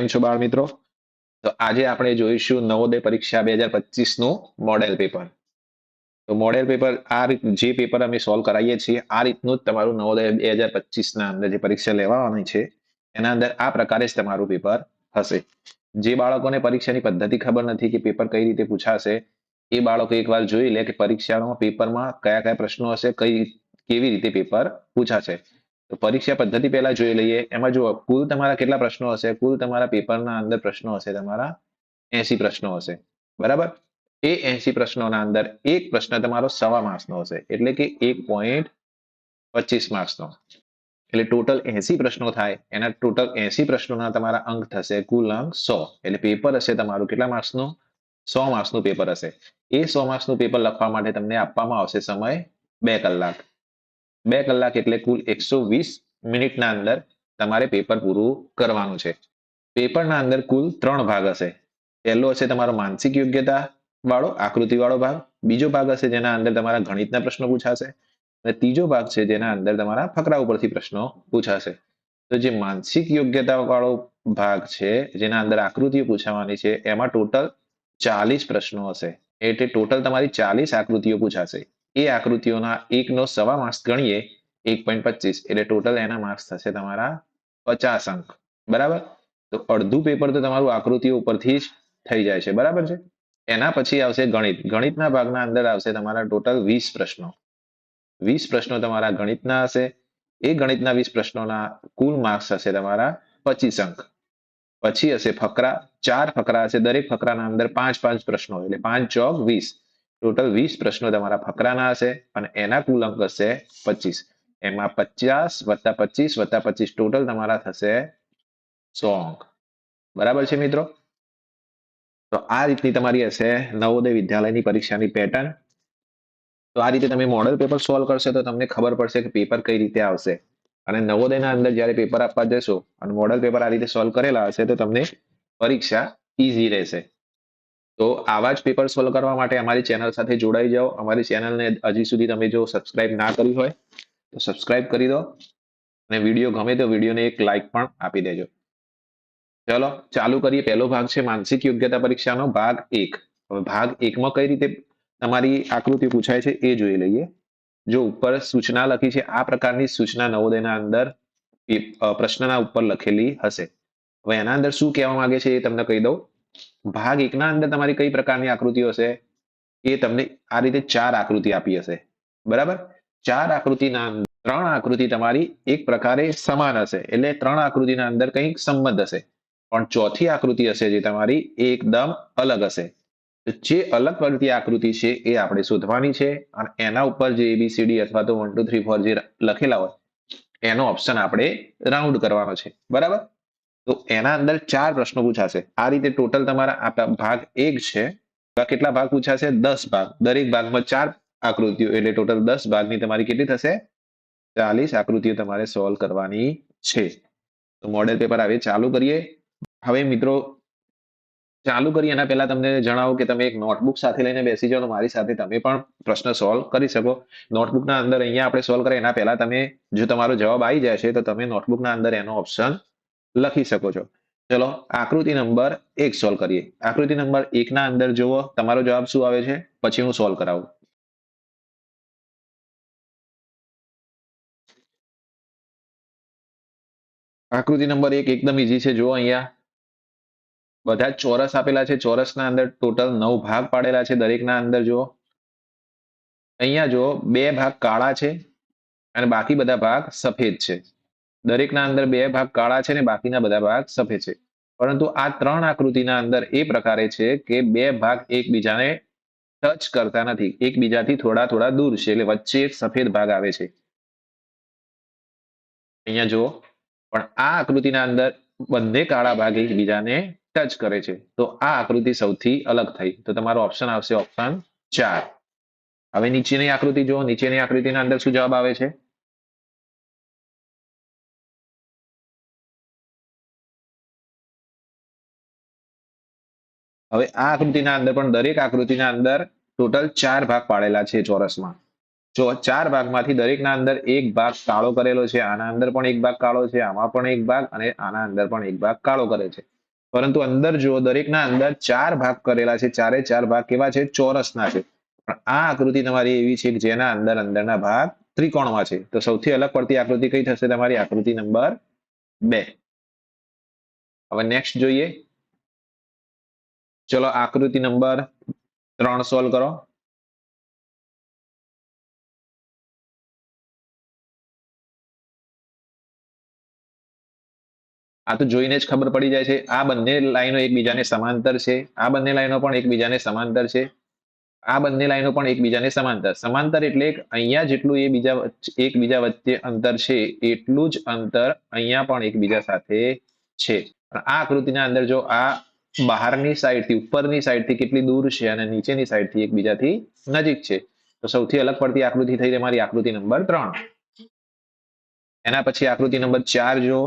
કેમ છો બાળ મિત્રો? તો આજે આપણે જોઈશું નવોદય પરીક્ષા 2025 નું મોડેલ પેપર. તો મોડેલ પેપર જે પેપર અમે સોલ્વ કરાવીએ છીએ આ રીતનું જ તમારું નવોદય 2025 ના અંદર જે પરીક્ષા લેવાની છે એના અંદર આ પ્રકારે જ તમારું પેપર હશે. જે બાળકોને પરીક્ષાની પદ્ધતિ ખબર નથી કે પેપર કઈ રીતે પૂછાશે એ બાળકો એકવાર જોઈ લે કે પરીક્ષાના પેપરમાં કયા કયા પ્રશ્નો હશે, કેવી રીતે પેપર પૂછાશે. તો પરીક્ષા પદ્ધતિ પહેલા જોઈ લઈએ. એમાં જુઓ કુલ તમારા કેટલા પ્રશ્નો હશે. કુલ તમારા પેપરના અંદર પ્રશ્નો હશે તમારા 80 પ્રશ્નો હશે. બરાબર. એ 80 પ્રશ્નોના અંદર એક પ્રશ્ન તમારો 1.25 માર્ક્સનો હશે, એટલે કે 1.25 માર્ક્સનો. એટલે ટોટલ 80 પ્રશ્નો થાય. એના ટોટલ 80 પ્રશ્નોના તમારા અંક થશે કુલ અંક 100. એટલે પેપર હશે તમારું કેટલા માર્ક્સનું? 100 માર્ક્સનું પેપર હશે. એ 100 માર્ક્સનું પેપર લખવા માટે તમને આપવામાં આવશે સમય 2 કલાક. 2 કલાક એટલે કુલ 120 મિનિટના અંદર તમારે પેપર પૂરું કરવાનું છે. પેપરના અંદર કુલ 3 ભાગ હશે. પહેલો હશે તમારો માનસિક યોગ્યતા વાળો આકૃતિ વાળો ભાગ. બીજો ભાગ હશે જેના અંદર તમારા ગણિતના પ્રશ્નો પૂછાશે અને ત્રીજો ભાગ છે જેના અંદર તમારા ફકરા ઉપરથી પ્રશ્નો પૂછાશે. તો જે માનસિક યોગ્યતા વાળો ભાગ છે જેના અંદર આકૃતિઓ પૂછવાની છે એમાં ટોટલ 40 પ્રશ્નો હશે. એટલે ટોટલ તમારી 40 આકૃતિઓ પૂછાશે. એ આકૃતિઓના 1.25 માર્ક્સ ગણીએ 1.25 એટલે ટોટલ એના માર્ક્સ થશે તમારા 50 અંક. બરાબર. તો અડધું પેપર તો તમારું આકૃતિઓ ઉપરથી જ થઈ જાય છે. બરાબર છે. એના પછી આવશે ગણિત. ગણિતના ભાગના અંદર આવશે તમારા ટોટલ 20 પ્રશ્નો. 20 પ્રશ્નો તમારા ગણિતના હશે. એ ગણિતના 20 પ્રશ્નોના કુલ માર્ક્સ હશે તમારા 25 અંક. પછી હશે ફકરા. 4 ફકરા હશે. દરેક ફકરાના અંદર 5 પ્રશ્નો, એટલે 5 ચોક 20. ટોટલ 20 પ્રશ્નો તમારા ફકરાના હશે અને એના કુલ અંક હશે 25. એમાં 50 વત્તા 25 વત્તા 25 ટોટલ તમારા થશે 100 અંક. બરાબર છે મિત્રો? તો આ રીતની તમારી હશે નવોદય વિદ્યાલયની પરીક્ષાની પેટર્ન. તો આ રીતે તમે મોડેલ પેપર સોલ્વ કરશો તો તમને ખબર પડશે કે પેપર કઈ રીતે આવશે. અને નવોદયના અંદર જ્યારે પેપર આપવા જશો અને મોડેલ પેપર આ રીતે સોલ્વ કરેલા હશે તો તમને પરીક્ષા ઈઝી રહેશે. તો આવા જ પેપર સોલ્વ કરવા માટે અમારી ચેનલ સાથે જોડાઈ જાઓ. અમારી ચેનલને હજી સુધી તમે જો સબસ્ક્રાઇબ ના કરી હોય તો સબસ્ક્રાઇબ કરી દો અને વિડીયો ગમે તો વિડીયોને એક લાઈક પણ આપી દેજો. ચલો ચાલુ કરીએ. પહેલો ભાગ છે માનસિક યોગ્યતા પરીક્ષાનો ભાગ 1. હવે ભાગ 1માં કઈ રીતે તમારી આકૃતિ પૂછાય છે એ જોઈ લઈએ. જો ઉપર સૂચના લખી છે આ પ્રકારની સૂચના નવોદયના અંદર પ્રશ્નના ઉપર લખેલી હશે. હવે એના અંદર શું કહેવા માંગે છે એ તમને કહી દઉં. ભાગ 1ના અંદર તમારી કઈ પ્રકારની આકૃતિઓ હશે એ તમને આ રીતે 4 આકૃતિ આપી હશે. બરાબર. 4 આકૃતિના અંદર 3 આકૃતિ તમારી એક પ્રકારે સમાન હશે, એટલે 3 આકૃતિના અંદર કંઈક સંબંધ હશે. પણ ચોથી આકૃતિ હશે જે તમારી એકદમ અલગ હશે. જે અલગ પડતી આકૃતિ છે એ આપણે શોધવાની છે અને એના ઉપર જે ABCD અથવા તો 1 2 3 4 જે લખેલા હોય એનો ઓપ્શન આપણે રાઉન્ડ કરવાનો છે. બરાબર. તો એના અંદર 4 પ્રશ્નો પૂછાશે. આ રીતે ટોટલ તમારા ભાગ 1 છે. કેટલા ભાગ પૂછાશે? 10 ભાગ. દરેક ભાગમાં 4 આકૃતિઓ, એટલે ટોટલ 10 ભાગની તમારી કેટલી થશે? 40 આકૃતિઓ તમારે સોલ્વ કરવાની છે. તો મોડેલ પેપર હવે ચાલુ કરીએ. હવે મિત્રો ચાલુ કરીએ એના પહેલા તમને જણાવું કે તમે એક નોટબુક સાથે લઈને બેસી જાઓ. મારી સાથે તમે પણ પ્રશ્ન સોલ્વ કરી શકો. નોટબુકના અંદર અહીંયા આપણે સોલ્વ કરીએ એના પહેલા તમે જો તમારો જવાબ આવી જાય છે તો તમે નોટબુકના અંદર એનો ઓપ્શન લખી શકો છો. ચલો આકૃતિ નંબર 1 સોલ્વ કરીએ. આકૃતિ નંબર 1ના અંદર જુઓ તમારો જવાબ શું આવે છે, પછી હું સોલ્વ કરાવું. આકૃતિ નંબર 1 એકદમ ઈઝી છે. જુઓ અહીંયા બધા જ ચોરસ આપેલા છે. ચોરસના અંદર ટોટલ 9 ભાગ પાડેલા છે. દરેકના અંદર જુઓ અહીંયા જુઓ 2 ભાગ કાળા છે અને બાકી બધા ભાગ સફેદ છે. દરેકના અંદર 2 ભાગ કાળા છે ને બાકીના બધા ભાગ સફેદ છે. પરંતુ આ 3 આકૃતિના અંદર એ પ્રકારે છે કે 2 ભાગ એકબીજાને ટચ કરતા નથી, એકબીજાથી થોડા થોડા દૂર છે, એટલે વચ્ચે એક સફેદ ભાગ આવે છે. અહીંયા જુઓ પણ આ આકૃતિના અંદર બંને કાળા ભાગ એકબીજાને ટચ કરે છે. તો આ આકૃતિ સૌથી અલગ થઈ. તો તમારો ઓપ્શન આવશે ઓપ્શન 4. હવે નીચેની આકૃતિ જુઓ. નીચેની આકૃતિના અંદર શું જવાબ આવે છે? હવે આ આકૃતિના અંદર પણ દરેક આકૃતિના અંદર ટોટલ 4 ભાગ પાડેલા છે ચોરસમાં. જો 4 ભાગમાંથી દરેકના અંદર એક ભાગ કાળો કરેલો છે. આના અંદર પણ એક ભાગ કાળો છે, આમાં પણ એક ભાગ અને આના અંદર પણ એક ભાગ કાળો કરે છે. પરંતુ અંદર જો દરેકના અંદર 4 ભાગ કરેલા છે, ચારે 4 ભાગ કેવા છે? ચોરસના છે. પણ આ આકૃતિ તમારી એવી છે કે જેના અંદરના ભાગ ત્રિકોણમાં છે. તો સૌથી અલગ પડતી આકૃતિ કઈ થશે? તમારી આકૃતિ નંબર 2. હવે નેક્સ્ટ જોઈએ. ચલો આકૃતિ નંબર 3 સોલ્વ કરો. આ તો જોઈને જ ખબર પડી જાય છે. આ બંને લાઈનો એકબીજાને સમાંતર છે. આ બંને લાઈનો પણ એકબીજાને સમાંતર છે. આ બંને લાઈનો પણ એકબીજાને સમાંતર. સમાંતર એટલે અહીંયા જેટલું એકબીજા વચ્ચે અંતર છે એટલું જ અંતર અહીંયા પણ એકબીજા સાથે છે. આ આકૃતિના અંદર જો આ બહારની સાઈડથી ઉપરની સાઈડથી કેટલી દૂર છે અને નીચેની સાઈડથી એકબીજાથી નજીક છે. તો સૌથી અલગ પડતી આકૃતિ થઈ તમારી આકૃતિ નંબર 3. એના પછી આકૃતિ નંબર 4 જો.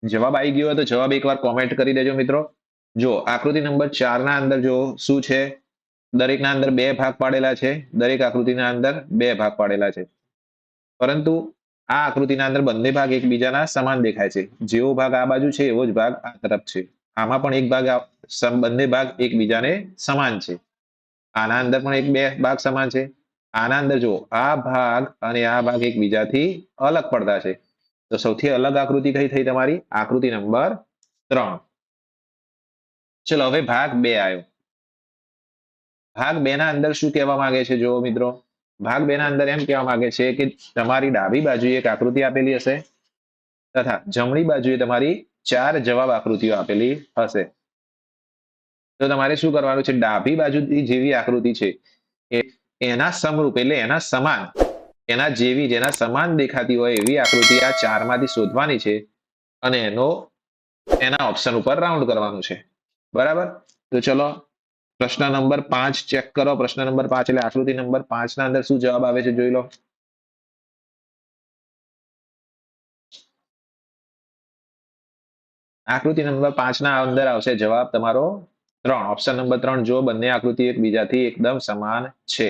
જવાબ આવી ગયો હોય તો જવાબ એકવાર કોમેન્ટ કરી દેજો મિત્રો. જો આકૃતિ નંબર 4 ના અંદર જો શું છે? દરેકના અંદર 2 ભાગ પાડેલા છે. દરેક આકૃતિના અંદર 2 ભાગ પાડેલા છે. પરંતુ આ આકૃતિના અંદર બંને ભાગ એકબીજાના સમાન દેખાય છે. જેવો ભાગ આ બાજુ છે એવો જ ભાગ આ તરફ છે. આમાં પણ એક ભાગ બંને ભાગ એકબીજાને સમાન છે. આના અંદર પણ બે ભાગ સમાન છે. આના અંદર જો આ ભાગ અને આ ભાગ એકબીજાથી અલગ પડતા છે. તો સૌથી અલગ આકૃતિ કઈ થઈ તમારી? આકૃતિ નંબર 3. ચલો હવે ભાગ 2 આવ્યો. ભાગ 2 ના અંદર શું કહેવા માંગે છે? જો મિત્રો, ભાગ 2 ના અંદર એમ કહેવા માંગે છે કે તમારી ડાબી બાજુએ એક આકૃતિ આપેલી હશે તથા જમણી બાજુએ તમારી 4 જવાબ આકૃતિઓ આપેલી હશે. તો તમારે શું કરવાનું છે? ડાબી બાજુથી જેવી આકૃતિ છે એના સમરૂપ એટલે એના સમાન, એના જેવી, જેના સમાન દેખાતી હોય એવી આકૃતિ આ 4 માંથી શોધવાની છે અને એના ઓપ્શન ઉપર રાઉન્ડ કરવાનું છે. બરાબર? તો ચલો પ્રશ્ન નંબર 5 ચેક કરો. પ્રશ્ન નંબર 5 એટલે આકૃતિ નંબર 5 ના અંદર શું જવાબ આવે છે જોઈ લો. આકૃતિ નંબર 5 ના અંદર આવશે જવાબ તમારો 3. ઓપ્શન નંબર 3 જો બંને આકૃતિ એકબીજાથી એકદમ સમાન છે.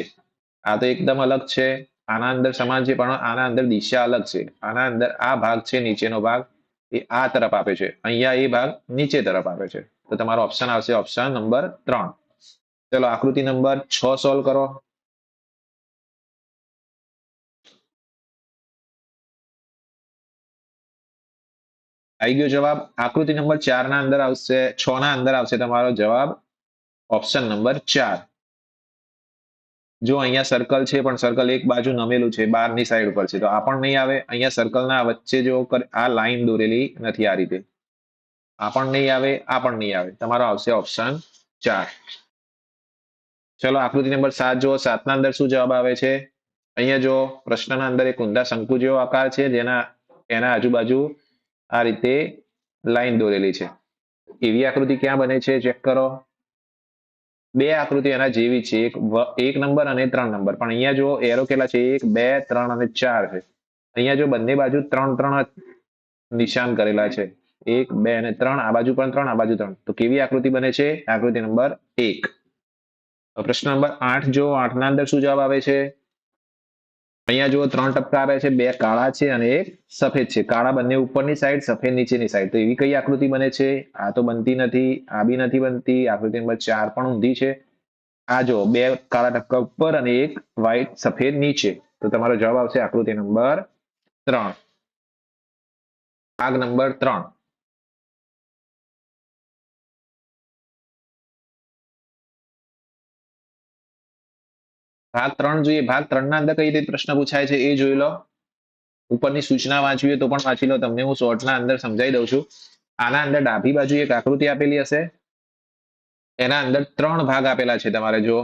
આ તો એકદમ અલગ છે. આના અંદર સમાન છે પણ આના અંદર દિશા અલગ છે. આના અંદર આ ભાગ છે નીચેનો ભાગ એ આ તરફ આપે છે. અહીંયા એ ભાગ નીચે તરફ આપે છે. તો તમારો ઓપ્શન આવશે ઓપ્શન નંબર 3. ચલો આકૃતિ નંબર 6 સોલ્વ કરો. આવી ગયો જવાબ. આકૃતિ નંબર 4 ના અંદર આવશે 6 ના અંદર આવશે તમારો જવાબ ઓપ્શન નંબર 4. જો અહીંયા સર્કલ છે પણ સર્કલ એક બાજુ નમેલું છે, બહારની સાઈડ ઉપર છે, તો આ પણ નહીં આવે. અહીંયા સર્કલના વચ્ચે જો આ લાઈન દોરેલી નથી આ રીતે, આ પણ નહીં આવે, આ પણ નહીં આવે. તમારો આવશે ઓપ્શન 4. ચલો આકૃતિ નંબર 7 જો. 7 ના અંદર શું જવાબ આવે છે? અહીંયા જો પ્રશ્નના અંદર એક ઊંધા શંકુ જેવો આકાર છે એના આજુબાજુ આ રીતે લાઈન દોરેલી છે. એવી આકૃતિ ક્યાં બને છે? ચેક કરો. બે આકૃતિ એના જેવી છે, એક નંબર અને 3 નંબર. પણ અહીંયા જો એરો કેટલા છે? 1, 2, 3 અને 4 છે. અહીંયા જો બંને બાજુ 3 નિશાન કરેલા છે. 1, 2 અને 3. આ બાજુ પણ 3, આ બાજુ 3. તો કેવી આકૃતિ બને છે? આકૃતિ નંબર 1. પ્રશ્ન નંબર 8 જો. 8 ના અંદર શું જવાબ આવે છે? અહીંયા જુઓ 3 ટપકા આવે છે, 2 કાળા છે અને 1 સફેદ છે. કાળા બંને ઉપરની સાઈડ, સફેદ નીચેની સાઈડ. તો એવી કઈ આકૃતિ બને છે? આ તો બનતી નથી, આ બી નથી બનતી. આકૃતિ નંબર 4 પણ ઊંધી છે. આ જો 2 કાળા ટપકા ઉપર અને 1 વ્હાઈટ સફેદ નીચે. તો તમારો જવાબ આવશે આકૃતિ નંબર 3. ભાગ નંબર 3. ભાગ 3 જોઈએ. ભાગ 3 ના અંદર કઈ રીતે પ્રશ્ન પૂછાય છે એ જોઈ લો. ઉપરની સૂચના વાંચવી હોય તો પણ વાંચી લો. તમને હું શોર્ટના અંદર સમજાવી દઉં છું. આના અંદર ડાબી બાજુ એક આકૃતિ આપેલી હશે. એના અંદર 3 ભાગ આપેલા છે તમારે જો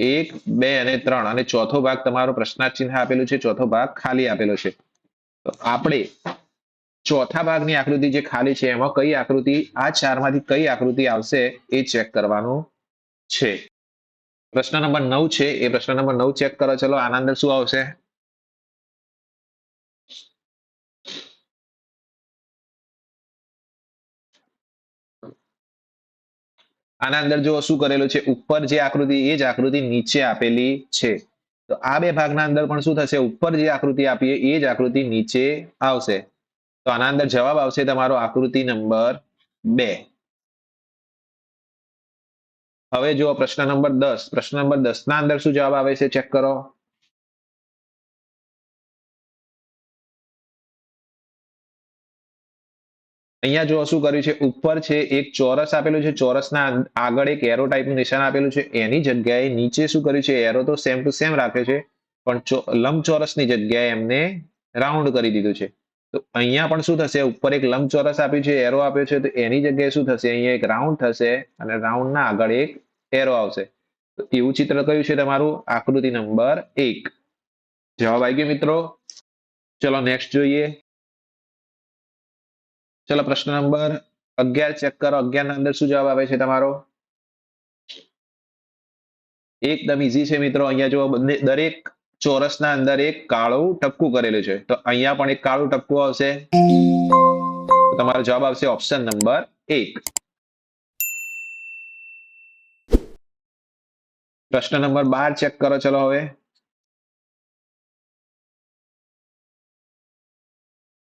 1, 2 અને 3. અને ચોથો ભાગ તમારો પ્રશ્નાર્થ ચિહ્ન આપેલું છે, ચોથો ભાગ ખાલી આપેલો છે. તો આપણે ચોથા ભાગની આકૃતિ જે ખાલી છે એમાં કઈ આકૃતિ, આ 4 માંથી કઈ આકૃતિ આવશે એ ચેક કરવાનું છે. પ્રશ્ન નંબર 9 છે. એ પ્રશ્ન નંબર 9 ચેક કરો. ચલો આના અંદર શું આવશે? આના અંદર જો શું કરેલું છે? ઉપર જે આકૃતિ એ જ આકૃતિ નીચે આપેલી છે. તો આ બે ભાગના અંદર પણ શું થશે, ઉપર જે આકૃતિ આપીએ એ જ આકૃતિ નીચે આવશે. તો આના અંદર જવાબ આવશે તમારો આકૃતિ નંબર 2. હવે જો પ્રશ્ન નંબર 10, પ્રશ્ન નંબર 10 ના અંદર શું જવાબ આવે છે ચેક કરો. અહીંયા જો શું કર્યું છે, ઉપર છે એક ચોરસ આપેલું છે, ચોરસના આગળ એક એરો ટાઈપનું નિશાન આપેલું છે, એની જગ્યાએ નીચે શું કર્યું છે, એરો તો સેમ ટુ સેમ રાખે છે, પણ લંબચોરસની જગ્યાએ એમને રાઉન્ડ કરી દીધું છે. તો અહીંયા પણ શું થશે, ઉપર એક લંબચોરસ આપ્યું છે, એરો આપ્યો છે, તો એની જગ્યાએ શું થશે, અહીંયા એક રાઉન્ડ થશે અને રાઉન્ડના આગળ એક એરો આવશે. તો એવું ચિત્ર કયું છે તમારું, આકૃતિ નંબર 1. જવાબ આવી ગયો મિત્રો. ચલો નેક્સ્ટ જોઈએ. ચલો પ્રશ્ન નંબર 11 ચેક કરો. 11 ના અંદર શું જવાબ આવે છે તમારો, એકદમ ઈઝી છે મિત્રો. અહીંયા જો દરેક ચોરસના અંદર એક કાળું ટપકું કરેલું છે, તો અહીંયા પણ એક કાળું ટપકું આવશે. તો તમારો જવાબ આવશે ઓપ્શન નંબર 1. પ્રશ્ન નંબર 12 ચેક કરો. ચલો હવે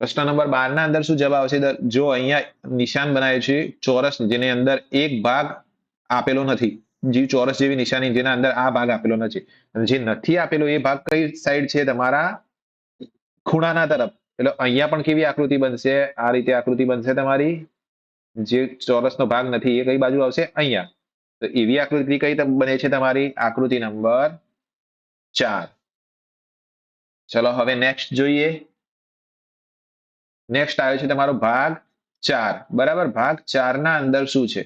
પ્રશ્ન નંબર 12 ના અંદર શું જવાબ આવશે, જો અહીંયા નિશાન બનાવ્યું છે ચોરસ, જેની અંદર એક ભાગ આપેલો નથી, જે ચોરસ જેવી નિશાની જેના અંદર આ ભાગ આપેલો નથી, જે નથી આપેલો એ ભાગ કઈ સાઈડ છે, તમારા ખૂણાના તરફ. એટલે અહીંયા પણ કેવી આકૃતિ બનશે, આ રીતે આકૃતિ બનશે તમારી. જે ચોરસનો ભાગ નથી એ કઈ બાજુ આવશે, અહીંયા. તો એવી આકૃતિ કઈ બને છે તમારી, આકૃતિ નંબર 4. ચલો હવે નેક્સ્ટ જોઈએ. નેક્સ્ટ આવ્યો છે તમારો ભાગ 4. બરાબર, ભાગ 4 ના અંદર શું છે,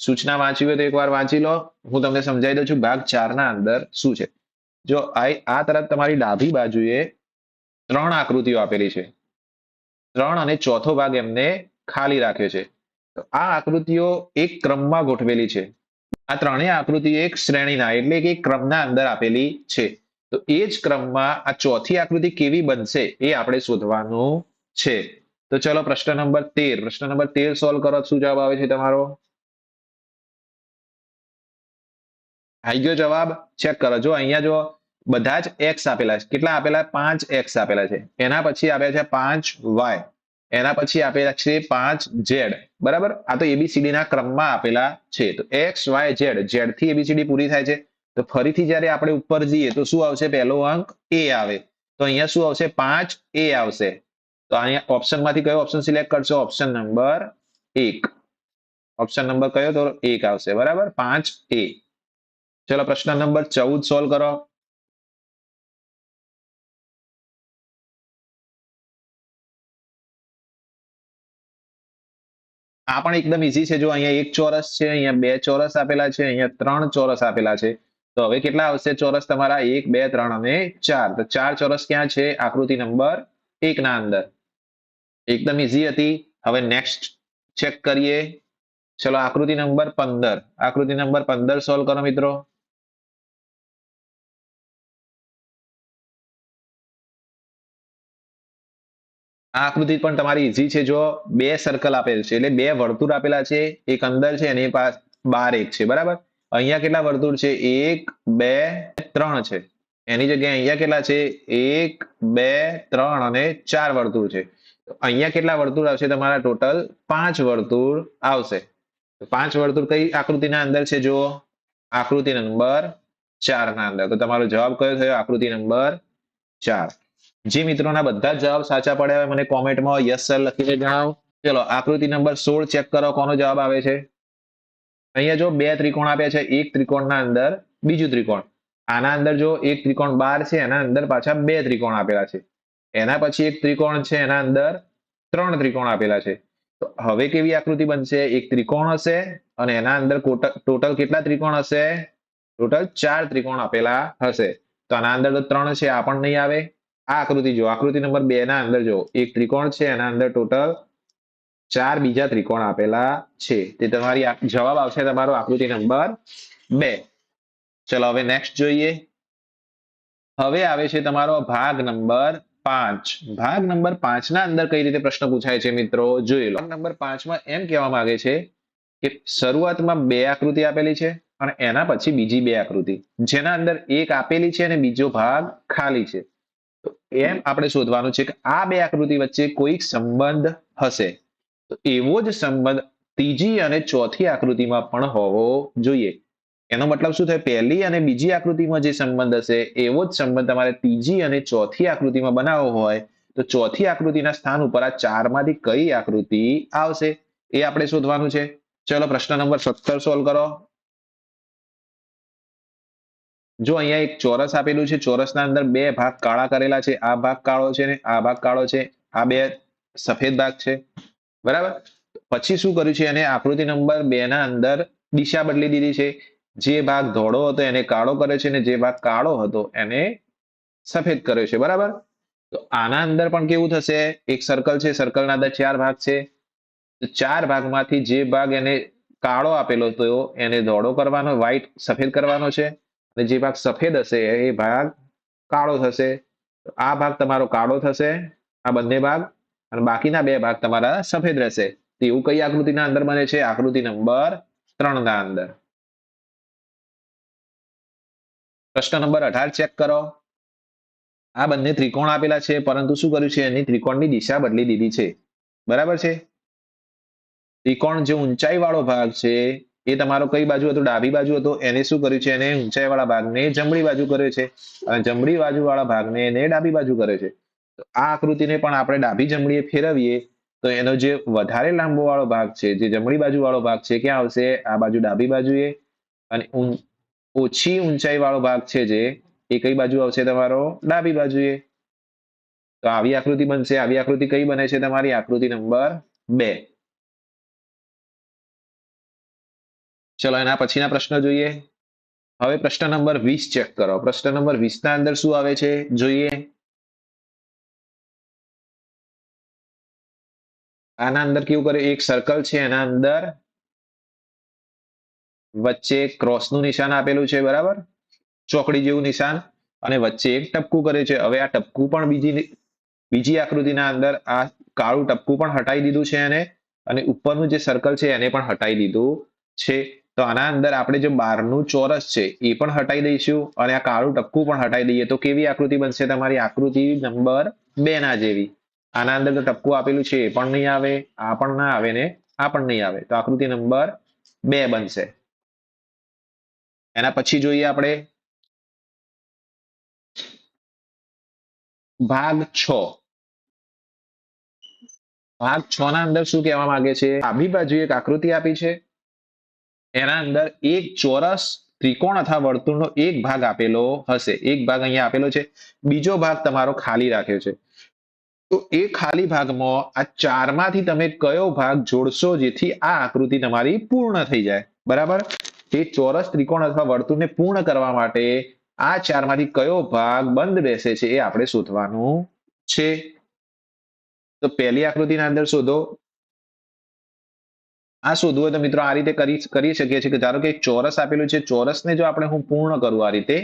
સૂચના વાંચવી હોય તો એકવાર વાંચી લો, હું તમને સમજાવી દઉં છું ભાગ 4 ના અંદર શું છે. જો આ તરફ તમારી ડાબી બાજુએ 3 આકૃતિઓ આપેલી છે, 3 અને ચોથો ભાગ એમને ખાલી રાખ્યો છે. તો આ આકૃતિઓ એક ક્રમમાં ગોઠવેલી છે. આ ત્રણેય આકૃતિઓ એક શ્રેણીના એટલે કે એક ક્રમના અંદર આપેલી છે. તો એ જ ક્રમમાં આ ચોથી આકૃતિ કેવી બનશે એ આપણે શોધવાનું છે. તો ચલો પ્રશ્ન નંબર 13, પ્રશ્ન નંબર 13 સોલ્વ કરો. શું જવાબ આવે છે તમારો, આવી ગયો જવાબ, ચેક કરો. જો અહીંયા જો બધા જ એક્સ આપેલા છે, કેટલા આપેલા, 5 એક્સ આપેલા છે, એના પછી આપ્યા છે 5 વાય, એના પછી આપેલા છે 5 ઝેડ. બરાબર, આ તો એબીસીડી ના ક્રમમાં આપેલા છે. તો એક્સ વાય ઝેડ, ઝેડ થી એબીસીડી પૂરી થાય છે. તો ફરીથી જ્યારે આપણે ઉપર જઈએ તો શું આવશે, પહેલો અંક એ આવે, તો અહીંયા શું આવશે, 5 એ આવશે. તો અહીંયા ઓપ્શન માંથી કયો ઓપ્શન સિલેક્ટ કરશો, ઓપ્શન નંબર 1. ઓપ્શન નંબર કયો, તો 1 આવશે. બરાબર, 5 એ. ચલો પ્રશ્ન નંબર 14 સોલ્વ કરો. આ પણ એકદમ ઈઝી છે. જો અહીંયા એક ચોરસ છે, અહીંયા 2 ચોરસ આપેલા છે, અહીંયા 3 ચોરસ આપેલા છે. તો હવે કેટલા આવશે ચોરસ તમારા, 1 2 3 અને 4. તો 4 ચોરસ ક્યાં છે, આકૃતિ નંબર 1 ના અંદર. એકદમ ઈઝી હતી. હવે નેક્સ્ટ ચેક કરીએ. ચલો આકૃતિ નંબર 15, આકૃતિ નંબર 15 સોલ્વ કરો મિત્રો. આ આકૃતિ પણ તમારી ઈઝી છે. જો 2 સર્કલ આપેલ છે, એટલે 2 વર્તુળ આપેલા છે, એક અંદર છે અને બહાર એક છે. બરાબર, અહીંયા કેટલા વર્તુળ છે, 1 2 3 છે, એની જગ્યાએ અહીંયા કેટલા છે, 1 2 3 અને 4 વર્તુળ છે. અહીંયા કેટલા વર્તુળ આવશે તમારા, ટોટલ 5 વર્તુળ આવશે. 5 વર્તુળ કઈ આકૃતિના અંદર છે, જો આકૃતિ નંબર 4 ના અંદર. તો તમારો જવાબ કયો થયો, આકૃતિ નંબર 4. જે મિત્રોના બધા જ જવાબ સાચા પડ્યા હોય મને કોમેન્ટમાં યસ સર લખીને જણાવો. ચલો આકૃતિ નંબર 16 ચેક કરો, કોનો જવાબ આવે છે. અહીંયા જો 2 ત્રિકોણ આપ્યા છે, એક ત્રિકોણના અંદર બીજું ત્રિકોણ, આના અંદર જો એક ત્રિકોણ 12 છે, એના અંદર પાછા 2 ત્રિકોણ આપેલા છે, એના પછી એક ત્રિકોણ છે, એના અંદર 3 ત્રિકોણ આપેલા છે. તો હવે કેવી આકૃતિ બનશે, એક ત્રિકોણ હશે અને એના અંદર ટોટલ કેટલા ત્રિકોણ હશે, ટોટલ 4 ત્રિકોણ આપેલા હશે. તો આના અંદર તો 3 છે, આ પણ નહીં આવે. આ આકૃતિ જો આકૃતિ નંબર 2 ના અંદર જો એક ત્રિકોણ છે, એના અંદર ટોટલ 4 બીજા ત્રિકોણ આપેલા છે. તે તમારી જવાબ આવશે તમારો આકૃતિ નંબર 2. ચલો હવે નેક્સ્ટ જોઈએ. હવે આવે છે તમારો ભાગ નંબર 5. ભાગ નંબર 5 ના અંદર કઈ રીતે પ્રશ્ન પૂછાય છે મિત્રો, જોઈ લો. ભાગ નંબર 5 માં એમ કહેવા માંગે છે કે શરૂઆતમાં 2 આકૃતિ આપેલી છે, અને એના પછી બીજી બે આકૃતિ જેના અંદર એક આપેલી છે અને બીજો ભાગ ખાલી છે. તો એમ આપણે શોધવાનું છે કે આ બે આકૃતિ વચ્ચે કોઈક સંબંધ હશે. તો એવો જ સંબંધ ત્રીજી અને ચોથી આકૃતિમાં પણ હોવો જોઈએ. એનો મતલબ શું થાય? પહેલી અને બીજી આકૃતિમાં જે સંબંધ હશે એવો જ સંબંધ તમારે ત્રીજી અને ચોથી આકૃતિમાં બનાવવો હોય તો ચોથી આકૃતિના સ્થાન ઉપર આ ચારમાંથી કઈ આકૃતિ આવશે એ આપણે શોધવાનું છે. ચલો પ્રશ્ન નંબર 17 સોલ્વ કરો. જો અહીંયા એક ચોરસ આપેલું છે, ચોરસના અંદર બે ભાગ કાળા કરેલા છે, આ ભાગ કાળો છે ને આ ભાગ કાળો છે, આ બે સફેદ ભાગ છે, બરાબર. પછી શું કર્યું છે? એને આકૃતિ નંબર 2 ના અંદર દિશા બદલી દીધી છે. જે ભાગ ધોળો હતો એને કાળો કર્યો છે ને જે ભાગ કાળો હતો એને સફેદ કર્યો છે, બરાબર. તો આના અંદર પણ કેવું થશે? એક સર્કલ છે, સર્કલના અંદર 4 ભાગ છે. તો 4 ભાગમાંથી જે ભાગ એને કાળો આપેલો હતો એને ધોળો કરવાનો, વ્હાઈટ સફેદ કરવાનો છે. અને જે ભાગ સફેદ હશે એ ભાગ કાળો થશે. આ ભાગ તમારો કાળો થશે, આ બંને ભાગ, અને બાકીના બે ભાગ તમારા સફેદ રહેશે. તો એવું કઈ આકૃતિના અંદર બને છે? આકૃતિ નંબર 3 ના અંદર. પ્રશ્ન નંબર 18 ચેક કરો. આ બંને ત્રિકોણ આપેલા છે પરંતુ શું કર્યું છે? એની ત્રિકોણની દિશા બદલી દીધી છે, બરાબર છે. ત્રિકોણ જે ઊંચાઈ વાળો ભાગ છે એ તમારો કઈ બાજુ હતો? ડાબી બાજુ હતો. એને શું કર્યું છે? એને ઊંચાઈ વાળા ભાગને જમણી બાજુ કર્યો છે અને જમણી બાજુ વાળા ભાગને એને ડાબી બાજુ કર્યો છે. તો આ આકૃતિને પણ આપણે ડાબી જમણીએ ફેરવીએ તો એનો જે વધારે લાંબો વાળો ભાગ છે, જે જમણી બાજુ વાળો ભાગ છે, ક્યાં આવશે? આ બાજુ ડાબી બાજુએ. અને ઓછી ઊંચાઈ વાળો ભાગ છે જે એ કઈ બાજુ આવશે? તમારો ડાબી બાજુએ. તો આવી આકૃતિ બનશે. આવી આકૃતિ કઈ બને છે? તમારી આકૃતિ નંબર 2. ચલો એના પછીના પ્રશ્ન જોઈએ. હવે પ્રશ્ન નંબર 20 ચેક કરો. પ્રશ્ન નંબર 20 ના અંદર શું આવે છે જોઈએ. આના અંદર કેવું કરે? એક સર્કલ છે, એના અંદર વચ્ચે ક્રોસનું નિશાન આપેલું છે, બરાબર, ચોકડી જેવું નિશાન, અને વચ્ચે એક ટપકું કરે છે. હવે આ ટપકું પણ બીજી આકૃતિના અંદર આ કાળું ટપકું પણ હટાઈ દીધું છે એને, અને ઉપરનું જે સર્કલ છે એને પણ હટાઈ દીધું છે. તો આના અંદર આપણે જે બહારનું ચોરસ છે એ પણ હટાઈ દઈશું અને આ કાળું ટપકું પણ હટાઈ દઈએ તો કેવી આકૃતિ બનશે? તમારી આકૃતિ નંબર 2 ના જેવી. આના અંદર તો ટપકું આપેલું છે એ પણ નહીં આવે, આ પણ ના આવે ને આ પણ નહીં આવે. તો આકૃતિ નંબર 2 બનશે. એના પછી જોઈએ આપણે ભાગ 6. ભાગ 6 ના અંદર શું કહેવા માંગે છે? ડાબી બાજુ એક આકૃતિ આપી છે, એના અંદર એક ચોરસ, ત્રિકોણ અથવા વર્તુળનો એક ભાગ આપેલો હશે. એક ભાગ અહીંયા આપેલો છે, બીજો ભાગ તમારો ખાલી રાખ્યો છે. તો એ ખાલી ભાગમાં આ ચારમાંથી તમે કયો ભાગ જોડશો જેથી આ આકૃતિ તમારી પૂર્ણ થઈ જાય, બરાબર. એ ચોરસ, ત્રિકોણ અથવા વર્તુળને પૂર્ણ કરવા માટે આ ચારમાંથી કયો ભાગ બંધ બેસે છે એ આપણે શોધવાનું છે. તો પહેલી આકૃતિના અંદર શોધો. આ શોધવું હોય તો મિત્રો આ રીતે કરી શકીએ છીએ કે ધારો કે એક ચોરસ આપેલું છે, ચોરસને જો આપણે હું પૂર્ણ કરું આ રીતે,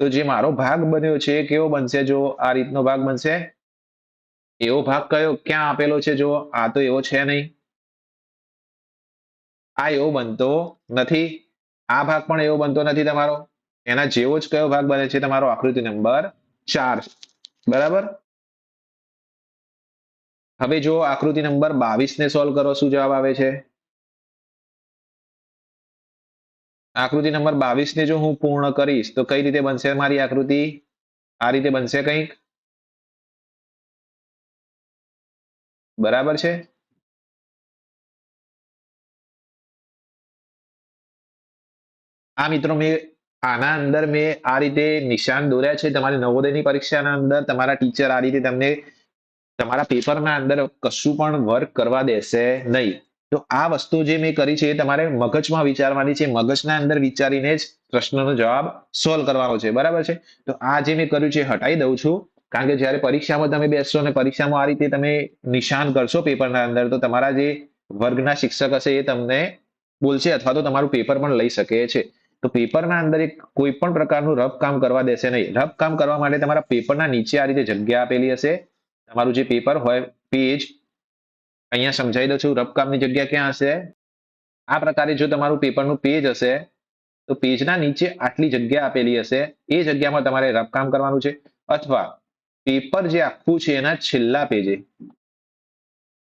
તો જે મારો ભાગ બન્યો છે કેવો બનશે? જો આ રીતનો ભાગ બનશે. એવો ભાગ કયો ક્યાં આપેલો છે? જો આ તો એવો છે નહીં, આ એવો બનતો નથી, આ ભાગ પણ એવો બનતો નથી તમારો. એના જેવો જ કયો ભાગ બને છે? તમારો આકૃતિ નંબર 4, બરાબર. હવે જો આકૃતિ નંબર 22 ને સોલ્વ કરો, શું જવાબ આવે છે? આકૃતિ નંબર 22 ને જો હું પૂર્ણ કરીશ તો કઈ રીતે બનશે મારી આકૃતિ? આ રીતે બનશે કંઈક, બરાબર છે. આ મિત્રો આના અંદર મેં આ રીતે નિશાન દોર્યા છે. તમારી નવોદયની પરીક્ષાના અંદર તમારા ટીચર આ રીતે તમને તમારા પેપરના અંદર કશું પણ વર્ક કરવા દેશે નહીં. તો આ વસ્તુ જે મેં કરી છે એ તમારે મગજમાં વિચારવાની છે. મગજના અંદર વિચારીને જ પ્રશ્નનો જવાબ સોલ્વ કરવાનો છે, બરાબર છે. તો આ જે મેં કર્યું છે હટાઈ દઉં છું, કારણ કે જ્યારે પરીક્ષામાં તમે બેસશો અને પરીક્ષામાં આ રીતે તમે નિશાન કરશો પેપરના અંદર તો તમારા જે વર્ગના શિક્ષક હશે એ તમને બોલશે અથવા તો તમારું પેપર પણ લઈ શકે છે. તો પેપરના અંદર એક કોઈ પણ પ્રકારનું રફ કામ કરવા દેશે નહીં. રફ કામ કરવા માટે તમારા પેપરના નીચે આ રીતે જગ્યા આપેલી હશે. તમારું જે પેપર હોય પેજ, અહીંયા સમજાવી દઉં છું, રફ કામની જગ્યા ક્યાં હશે? આ પ્રકારે જો તમારું પેપરનું પેજ હશે તો પેજના નીચે આટલી જગ્યા આપેલી હશે, એ જગ્યામાં તમારે રફ કામ કરવાનું છે. અથવા પેપર જે આખું છે એના છેલ્લા પેજે,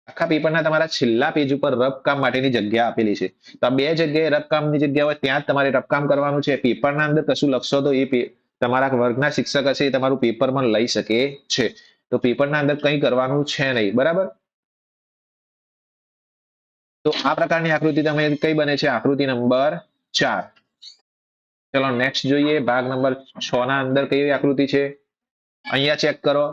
આખા પેપરના તમારા છેલ્લા પેજ ઉપર રફ કામ માટેની જગ્યા આપેલી છે. તો આ બે જગ્યાએ રફ કામની જગ્યા હોય ત્યાં જ તમારે રફ કામ કરવાનું છે. પેપરના અંદર કશું લખશો તો એ તમારા વર્ગના શિક્ષક હશે એ તમારું પેપર પણ લઈ શકે છે. તો પેપરના અંદર કંઈ કરવાનું છે નહીં. બરાબર. તો આ પ્રકારની આકૃતિ તમે કઈ બને છે? આકૃતિ નંબર 4. ચલો નેક્સ્ટ જોઈએ. ભાગ નંબર 6 ના અંદર કઈ આકૃતિ છે? અહીંયા ચેક કરો.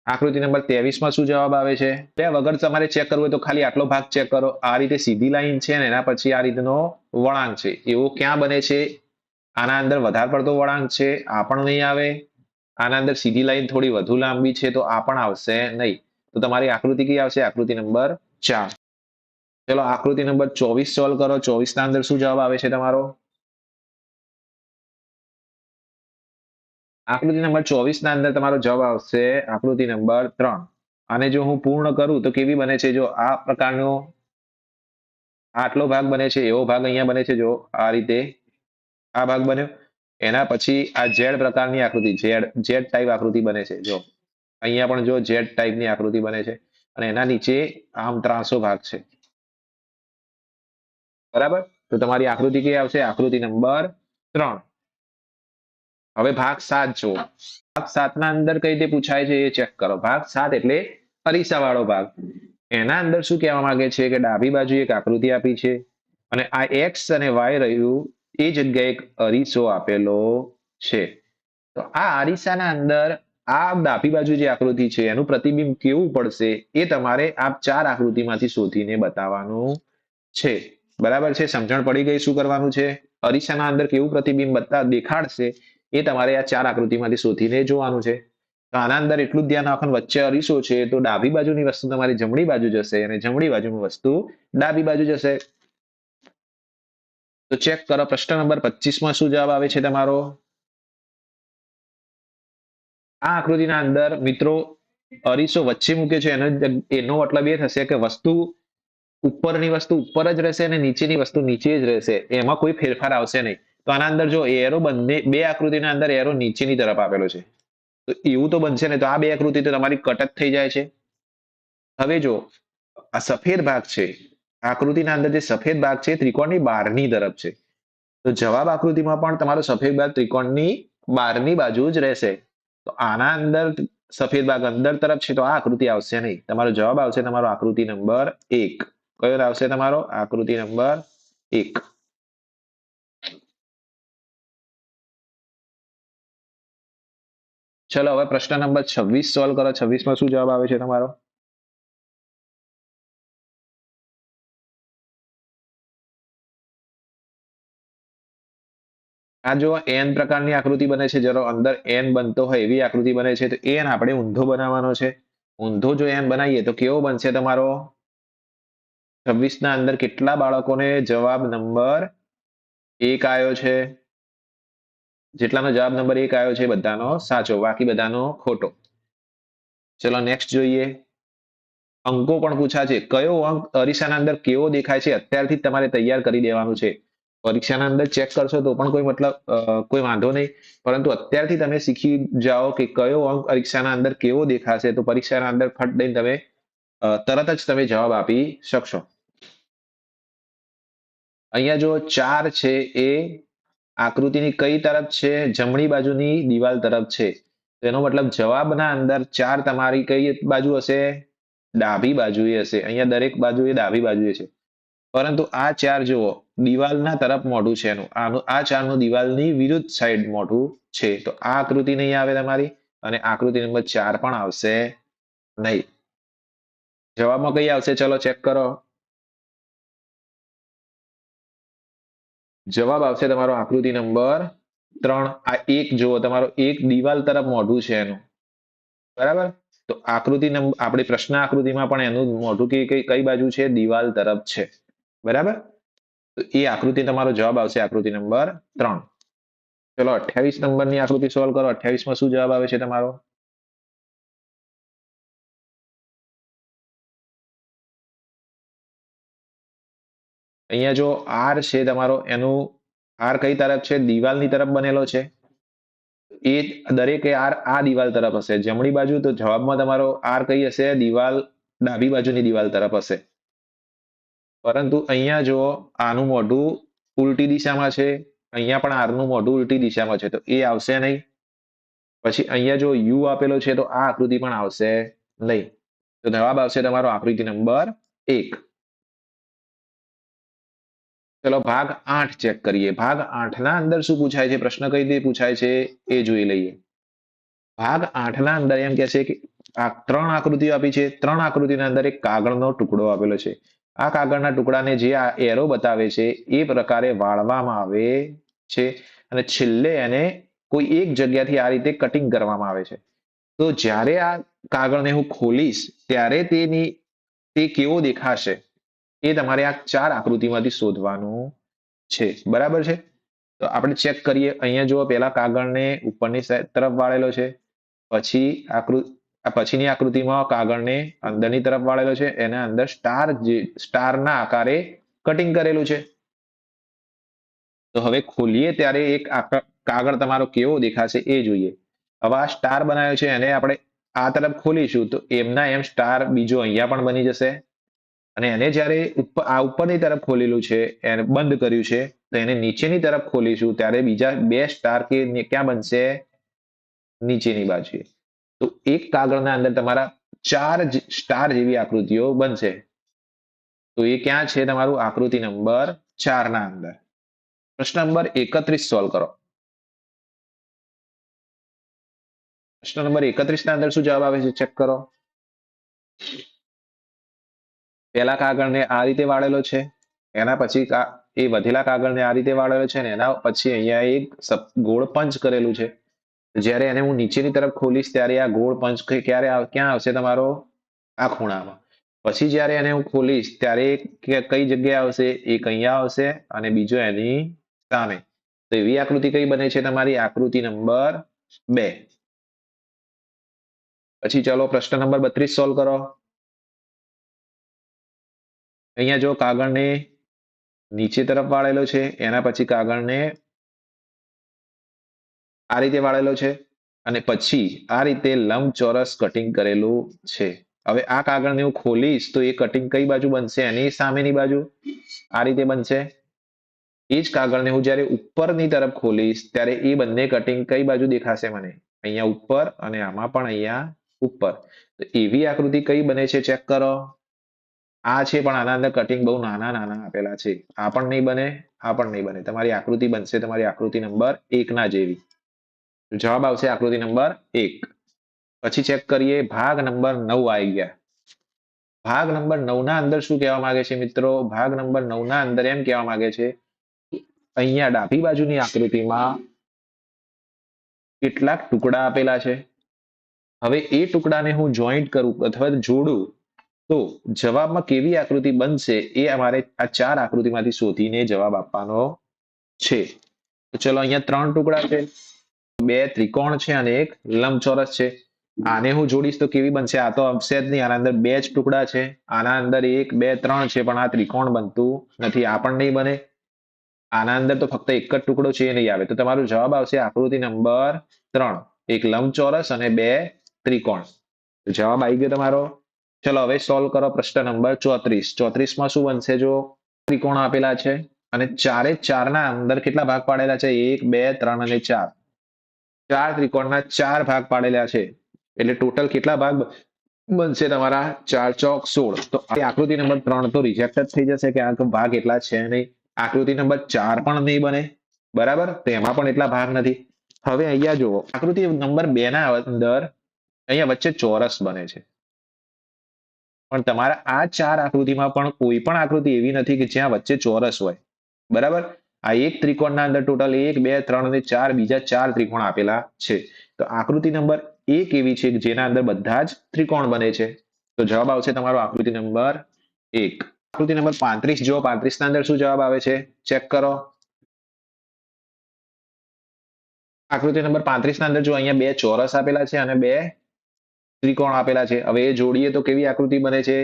આકૃતિ નંબર 23 માં શું જવાબ આવે છે? બે વગર તમારે ચેક કરવું હોય તો ખાલી આટલો ભાગ ચેક કરો. આ રીતે સીધી લાઈન છે ને એના પછી આ રીતનો વળાંક છે, એવો ક્યાં બને છે? આના અંદર વધારે પડતો વળાંક છે, આ પણ નહીં આવે. આના અંદર સીધી લાઈન થોડી વધુ લાંબી છે તો આ પણ આવશે નહીં. તો તમારી આકૃતિ કઈ આવશે? આકૃતિ નંબર 4. ચલો આકૃતિ નંબર 24 સોલ્વ કરો. 24 ના અંદર શું જવાબ આવે છે તમારો? આકૃતિ નંબર 24 ના અંદર તમારો જવાબ આવશે આકૃતિ નંબર 3. અને જો હું પૂર્ણ કરું તો કેવી બને છે? જો આ પ્રકારનો આટલો ભાગ બને છે, એવો ભાગ અહીંયા બને છે. જો આ રીતે આ ભાગ બન્યો. એના પછી આ ઝેડ પ્રકારની આકૃતિ, ઝેડ ઝેડ ટાઈપ આકૃતિ બને છે. જો અહીંયા પણ જો ઝેડ ટાઈપની આકૃતિ બને છે અને એના નીચે આમ ત્રાંસો ભાગ છે. બરાબર. તો તમારી આકૃતિ કઈ આવશે? આકૃતિ નંબર 3. હવે ભાગ 7 જુઓ. ભાગ 7 ના અંદર કઈ રીતે પૂછાય છે એ ચેક કરો. ભાગ 7 એટલે અરીસા વાળો ભાગ. એના અંદર શું કહેવા માંગે છે કે ડાબી બાજુ એક આકૃતિ આપી છે અને આ એક્સ અને વાય રહ્યું, એ જગ્યાએ એક અરીસો આપેલો છે. તો આ અરીસાના અંદર આ ડાબી બાજુ જે આકૃતિ છે એનું પ્રતિબિંબ કેવું પડશે એ તમારે આ 4 આકૃતિમાંથી શોધીને બતાવવાનું છે. બરાબર છે? સમજણ પડી ગઈ શું કરવાનું છે? અરીસાના અંદર કેવું પ્રતિબિંબ દેખાડશે એ તમારે આ 4 આકૃતિમાંથી શોધીને જોવાનું છે. તો આના અંદર એટલું જ ધ્યાન રાખવાનું, વચ્ચે અરીસો છે તો ડાબી બાજુની વસ્તુ તમારી જમણી બાજુ જશે અને જમણી બાજુની વસ્તુ ડાબી બાજુ જશે. તો ચેક કરો. પ્રશ્ન નંબર 25 માં શું જવાબ આવે છે તમારો? આ આકૃતિના અંદર મિત્રો અરીસો વચ્ચે મૂકે છે એનો મતલબ એ થશે કે વસ્તુ ઉપરની વસ્તુ ઉપર જ રહેશે અને નીચેની વસ્તુ નીચે જ રહેશે, એમાં કોઈ ફેરફાર આવશે નહીં. તો આના અંદર જો એરો બંને બે આકૃતિના અંદર એરો નીચેની તરફ આપેલો છે, તો એવું તો બનશે ને. તો આ બે આકૃતિ તો તમારી કટ જ થઈ જાય છે. હવે જો આ સફેદ ભાગ છે, આકૃતિના અંદર જે સફેદ ભાગ છે ત્રિકોણની બહારની તરફ છે. તો જવાબ આકૃતિમાં પણ તમારો સફેદ ભાગ ત્રિકોણની બહારની બાજુ જ રહેશે. તો આના અંદર સફેદ ભાગ અંદર તરફ છે તો આ આકૃતિ આવશે નહીં. તમારો જવાબ આવશે તમારો આકૃતિ નંબર 1. કયો આવશે તમારો? આકૃતિ નંબર 1. ચલો હવે પ્રશ્ન નંબર 26 સોલ્વ કરો. 26 માં શું જવાબ આવે છે તમારો? આ જો એન પ્રકારની આકૃતિ બને છે, જરો અંદર એન બનતો હોય એવી આકૃતિ બને છે. તો એન આપણે ઊંધો બનાવવાનો છે. ઊંધો જો એન બનાવીએ તો કેવો બનશે તમારો? 26 ના અંદર કેટલા બાળકોને જવાબ નંબર 1 આવ્યો છે? જેટલાનો જવાબ નંબર 1 આવ્યો છે બધાનો સાચો, બાકી બધાનો ખોટો. ચલો નેક્સ્ટ જોઈએ. અંકો પણ પૂછા છે. કયો અંક અરીસાના અંદર કેવો દેખાય છે અત્યારથી જ તમારે તૈયાર કરી દેવાનું છે. પરીક્ષાના અંદર ચેક કરશો તો પણ કોઈ મતલબ કોઈ વાંધો નહીં, પરંતુ અત્યારથી તમે શીખી જાઓ કે કયો અંક પરીક્ષાના અંદર કેવો દેખાશે. તો પરીક્ષાના અંદર ફટ દઈને તમે તરત જ તમે જવાબ આપી શકશો. અહીંયા જો 4 છે એ આકૃતિની કઈ તરફ છે? જમણી બાજુની દિવાલ તરફ છે. તો એનો મતલબ જવાબના અંદર 4 તમારી કઈ બાજુ હશે? ડાબી બાજુએ હશે. અહીંયા દરેક બાજુ એ ડાબી બાજુએ છે, પરંતુ આ 4 જુઓ દિવાલના તરફ મોઢું છે એનું. આ 4 નું દિવાલની વિરુદ્ધ સાઈડ મોઢું છે. તો આ આકૃતિ નહીં આવે તમારી અને આકૃતિ નંબર 4 પણ આવશે નહીં. જવાબમાં કઈ આવશે? ચલો ચેક કરો. જવાબ આવશે તમારો આકૃતિ નંબર 3. આ એક જુઓ, તમારો એક દિવાલ તરફ મોઢું છે એનું. બરાબર. તો આકૃતિ આપણી પ્રશ્ન આકૃતિમાં પણ એનું મોઢું કઈ બાજુ છે? દિવાલ તરફ છે. બરાબર. તો એ આકૃતિ તમારો જવાબ આવશે આકૃતિ નંબર 3. ચલો 28 નંબરની આકૃતિ સોલ્વ કરો. 28 માં શું જવાબ આવે છે તમારો? અહીંયા જો આર છે તમારો, એનું આર કઈ તરફ છે? દિવાલની તરફ બનેલો છે. એ દરેક આર આ દિવાલ તરફ હશે. જમણી બાજુ, તો જવાબમાં તમારો આર કઈ હશે? દિવાલ, ડાબી બાજુની દિવાલ તરફ હશે. પરંતુ અહીંયા જો આનું મોઢું ઉલટી દિશામાં છે, અહીંયા પણ આરનું મોઢું ઉલટી દિશામાં છે, તો એ આવશે નહીં. પછી અહીંયા જો યુ આપેલો છે, તો આ આકૃતિ પણ આવશે નહીં. તો જવાબ આવશે તમારો આકૃતિ નંબર 1. ચલો ભાગ 8 ચેક કરીએ. ભાગ 8 ના અંદર શું પૂછાય છે? પ્રશ્ન કઈ રીતે પૂછાય છે એ જોઈ લઈએ. ભાગ 8 ના અંદર એમ કે છે કે આ 3 આકૃતિઓ આપી છે. 3 આકૃતિના અંદર એક કાગળનો ટુકડો આપેલો છે. આ કાગળના ટુકડાને જે આ એરો બતાવે છે એ પ્રકારે વાળવામાં આવે છે અને છેલ્લે એને કોઈ એક જગ્યાથી આ રીતે કટિંગ કરવામાં આવે છે. તો જ્યારે આ કાગળને હું ખોલીશ ત્યારે તે કેવો દેખાશે એ તમારે આ 4 આકૃતિમાંથી શોધવાનું છે. બરાબર છે? તો આપણે ચેક કરીએ. અહીંયા જુઓ, પહેલા કાગળને ઉપરની તરફ વાળેલો છે. પછી પછીની આકૃતિમાં કાગળને અંદરની તરફ વાળેલો છે. એના અંદર સ્ટારના આકારે કટિંગ કરેલું છે. તો હવે ખોલીએ ત્યારે એક કાગળ તમારો કેવો દેખાશે એ જોઈએ. હવે આ સ્ટાર બનાવ્યો છે, એને આપણે આ તરફ ખોલીશું તો એમના એમ સ્ટાર બીજો અહીંયા પણ બની જશે. અને એને જ્યારે આ ઉપરની તરફ ખોલેલું છે, એને બંધ કર્યું છે, તો એને નીચેની તરફ ખોલીશું ત્યારે બીજા 2 સ્ટાર ક્યાં બનશે? નીચેની બાજુએ. તો એક કાગળના અંદર તમારા 4 સ્ટાર જેવી આકૃતિઓ બનશે. તો એ ક્યાં છે? તમારું આકૃતિ નંબર 4 ના અંદર. પ્રશ્ન નંબર 31 સોલ્વ કરો. પ્રશ્ન નંબર 31 ના અંદર શું જવાબ આવે છે? ચેક કરો. પહેલા કાગળને આ રીતે વાળેલો છે, એના પછી એ વધેલા કાગળને આ રીતે વાળેલો છે, ને એના પછી અહીંયા એક ગોળ પંચ કરેલું છે. જ્યારે એને હું નીચેની તરફ ખોલીશ ત્યારે આ ગોળ પંચ ક્યાં આવશે? તમારો આ ખૂણામાં. પછી જ્યારે એને હું ખોલીશ ત્યારે કઈ જગ્યાએ આવશે? એક અહીંયા આવશે અને બીજો એની સામે. તો એવી આકૃતિ કઈ બને છે? તમારી આકૃતિ નંબર 2. પછી ચલો પ્રશ્ન નંબર 32 સોલ્વ કરો. અહીંયા જો કાગળને નીચે તરફ વાળેલો છે, એના પછી કાગળને આ રીતે વાળેલો છે અને પછી આ રીતે લંબચોરસ કટિંગ કરેલું છે. હવે આ કાગળને હું ખોલીશ તો એ કટિંગ કઈ બાજુ બનશે? એની સામેની બાજુ આ રીતે બનશે. એ જ કાગળને હું જ્યારે ઉપરની તરફ ખોલીશ ત્યારે એ બંને કટિંગ કઈ બાજુ દેખાશે મને? અહીંયા ઉપર અને આમાં પણ અહીંયા ઉપર. તો એવી આકૃતિ કઈ બને છે? ચેક કરો. આ છે, પણ આના અંદર કટિંગ બહુ નાના નાના આપેલા છે. આ પણ નહીં બને, આ પણ નહીં બને. તમારી આકૃતિ બનશે તમારી આકૃતિ નંબર 1 ના જેવી. જવાબ આવશે આકૃતિ નંબર 1. પછી ચેક કરીએ. ભાગ નંબર 9 આવી ગયા. ભાગ નંબર 9 ના અંદર શું કહેવા માંગે છે મિત્રો? ભાગ નંબર 9 ના અંદર એમ કહેવા માંગે છે, અહીંયા ડાબી બાજુની આકૃતિમાં કેટલાક ટુકડા આપેલા છે. હવે એ ટુકડાને હું જોઈન્ટ કરું અથવા જોડું તો જવાબમાં કેવી આકૃતિ બનશે એ અમારે આ 4 આકૃતિમાંથી શોધીને જવાબ આપવાનો છે. તો ચલો, અહીંયા 3 ટુકડા છે, 2 ત્રિકોણ છે અને એક લંબચોરસ છે. આને હું જોડીશ તો કેવી બનશે? આ તો આવશે જ નહીં. આના અંદર 2 જ ટુકડા છે. આના અંદર 1 2 3 છે, પણ આ ત્રિકોણ બનતું નથી. આ પણ નહીં બને. આના અંદર તો ફક્ત એક જ ટુકડો છે, એ નહીં આવે. તો તમારો જવાબ આવશે આકૃતિ નંબર 3, એક લંબચોરસ અને 2 ત્રિકોણ. જવાબ આવી ગયો તમારો. ચલો હવે સોલ્વ કરો પ્રશ્ન નંબર 34. 34 માં શું બનશે? જો ત્રિકોણ આપેલા છે અને 4 ના અંદર કેટલા ભાગ પાડેલા છે? 1 2 3 અને 4. 4 ત્રિકોણના 4 ભાગ પાડેલા છે, એટલે ટોટલ કેટલા ભાગ બનશે તમારા? 4 ચોક 16. તો આકૃતિ નંબર 3 તો રિજેક્ટ જ થઈ જશે કે આ ભાગ એટલા છે નહીં. આકૃતિ નંબર 4 પણ નહીં બને. બરાબર, તો એમાં પણ એટલા ભાગ નથી. હવે અહીંયા જુઓ, આકૃતિ નંબર 2 ના અંદર અહીંયા વચ્ચે ચોરસ બને છે, પણ તમારા આ 4 આકૃતિમાં પણ કોઈ પણ આકૃતિ એવી નથી કે જ્યાં વચ્ચે ચોરસ હોય. બરાબર, આ એક ત્રિકોણના અંદર ટોટલ 1 2 3 અને 4 બીજા 4 ત્રિકોણ આપેલા છે. તો આકૃતિ નંબર 1 એવી છે જેના અંદર બધા જ ત્રિકોણ બને છે. તો જવાબ આવશે તમારો આકૃતિ નંબર 1. આકૃતિ નંબર 35 જો, 35 ના અંદર શું જવાબ આવે છે? ચેક કરો. આકૃતિ નંબર 35 ના અંદર જો અહીંયા 2 ચોરસ આપેલા છે અને 2 ત્રિકોણ આપેલા છે. હવે એ જોડીએ તો કેવી આકૃતિ બને છે?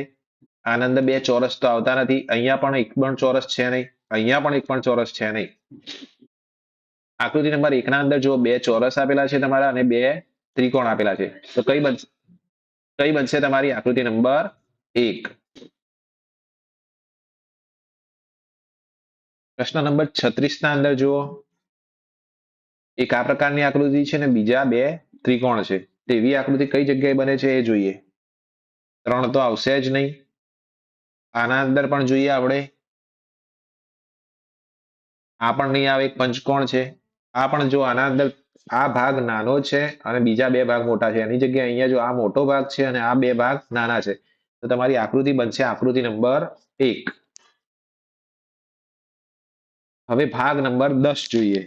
આના અંદર બે ચોરસ તો આવતા નથી, અહીંયા પણ એક પણ ચોરસ છે નહીં, અહીંયા પણ એક પણ ચોરસ છે નહીં. આકૃતિ નંબર 1 ના અંદર જો બે ચોરસ આપેલા છે તમારા અને બે ત્રિકોણ આપેલા છે, તો કઈ બનશે તમારી આકૃતિ નંબર 1? પ્રશ્ન નંબર 36 ના અંદર જુઓ, એક આ પ્રકારની આકૃતિ છે ને બીજા બે ત્રિકોણ છે, તેવી આકૃતિ કઈ જગ્યાએ બને છે એ જોઈએ. 3 તો આવશે જ નહીં. આના અંદર પણ જોઈએ આપણે, આ પણ નહીં આવે, એક પંચકોણ છે. આ પણ જો આના અંદર આ ભાગ નાનો છે અને બીજા બે ભાગ મોટા છે, એની જગ્યાએ અહીંયા જો આ મોટો ભાગ છે અને આ બે ભાગ નાના છે, તો તમારી આકૃતિ બનશે આકૃતિ નંબર 1. હવે ભાગ નંબર 10 જોઈએ.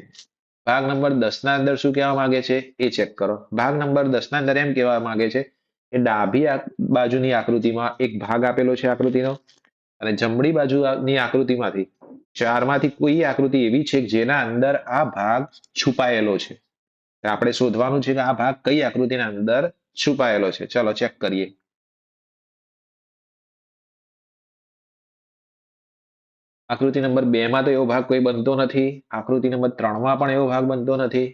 ભાગ નંબર 10 ના અંદર શું કહેવા માંગે છે એ ચેક કરો. ભાગ નંબર 10 ના અંદર એમ કહેવા માંગે છે કે ડાબી બાજુની આકૃતિમાં એક ભાગ આપેલો છે આકૃતિનો, અને જમણી બાજુની આકૃતિમાંથી 4 માંથી કોઈ આકૃતિ એવી છે જેના અંદર આ ભાગ છુપાયેલો છે. આપણે શોધવાનું છે કે આ ભાગ કઈ આકૃતિના અંદર છુપાયેલો છે. ચલો ચેક કરીએ. આકૃતિ નંબર 2 માં તો એવો ભાગ કોઈ બનતો નથી. આકૃતિ નંબર 3 માં પણ એવો ભાગ બનતો નથી.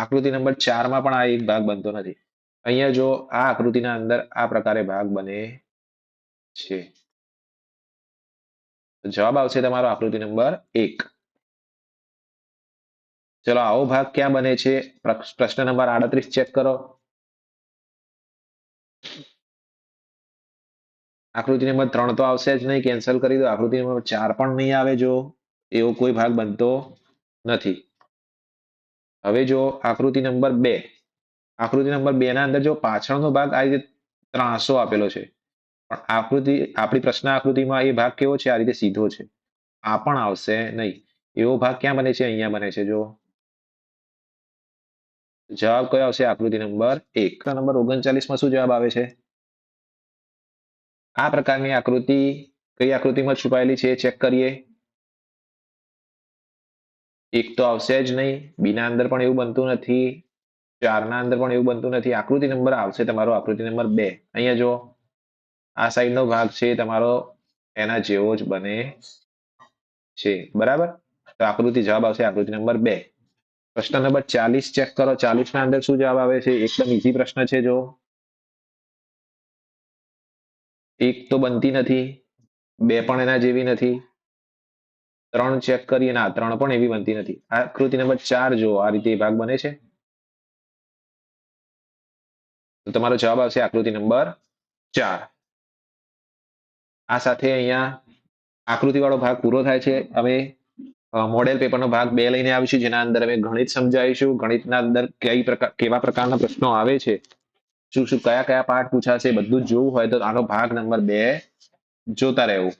આકૃતિ નંબર 4 માં પણ આ એક ભાગ બનતો નથી. અહીંયા જો આ આકૃતિના અંદર આ પ્રકારે ભાગ બને છે. જવાબ આવશે તમારો આકૃતિ નંબર 1. ચલો આવો ભાગ ક્યાં બને છે? પ્રશ્ન નંબર 38 ચેક કરો. આકૃતિ નંબર 3 તો આવશે જ નહીં, કેન્સલ કરી દો. આકૃતિ નંબર 4 પણ નહીં આવે, જો એવો કોઈ ભાગ બનતો નથી. હવે જો આકૃતિ નંબર 2, આકૃતિ નંબર 2 ના અંદર જો પાછળનો ભાગ આ રીતે ત્રાંસો આપેલો છે, પણ આપણી પ્રશ્ન આકૃતિમાં એ ભાગ કેવો છે? આ રીતે સીધો છે. આ પણ આવશે નહીં. એવો ભાગ ક્યાં બને છે? અહીંયા બને છે. જો જવાબ કયો આવશે? આકૃતિ નંબર 1. નંબર 39 માં શું જવાબ આવે છે? આ પ્રકારની આકૃતિ કઈ આકૃતિમાં છુપાયેલી છે ચેક કરીએ. 1 તો આવશે જ નહીં. બી ના અંદર પણ એવું બનતું નથી. 4 ના અંદર પણ એવું બનતું નથી. આકૃતિ નંબર આવશે તમારો આકૃતિ નંબર 2. અહીંયા જો આ સાઈડનો ભાગ છે તમારો એના જેવો જ બને છે. બરાબર? તો આકૃતિ જવાબ આવશે આકૃતિ નંબર 2. પ્રશ્ન નંબર 40 ચેક કરો. 40 ના અંદર શું જવાબ આવે છે? એકદમ ઈઝી પ્રશ્ન છે. જો 1 તો બનતી નથી, 2 પણ એના જેવી નથી, 3 ચેક કરીએ, ના 3 પણ એવી બનતી નથી. આકૃતિ નંબર 4 જો આ રીતે ભાગ બને છે, તો તમારો જવાબ આવશે આકૃતિ નંબર 4. આ સાથે અહીંયા આકૃતિ વાળો ભાગ પૂરો થાય છે. હવે મોડેલ પેપરનો ભાગ 2 લઈને આવીશું, જેના અંદર અમે ગણિત સમજાવીશું. ગણિતના અંદર કેવા પ્રકારના પ્રશ્નો આવે છે, શું કયા પાઠ પૂછાશે, બધું જ જોવું હોય તો આનો ભાગ નંબર 2 જોતા રહેવું.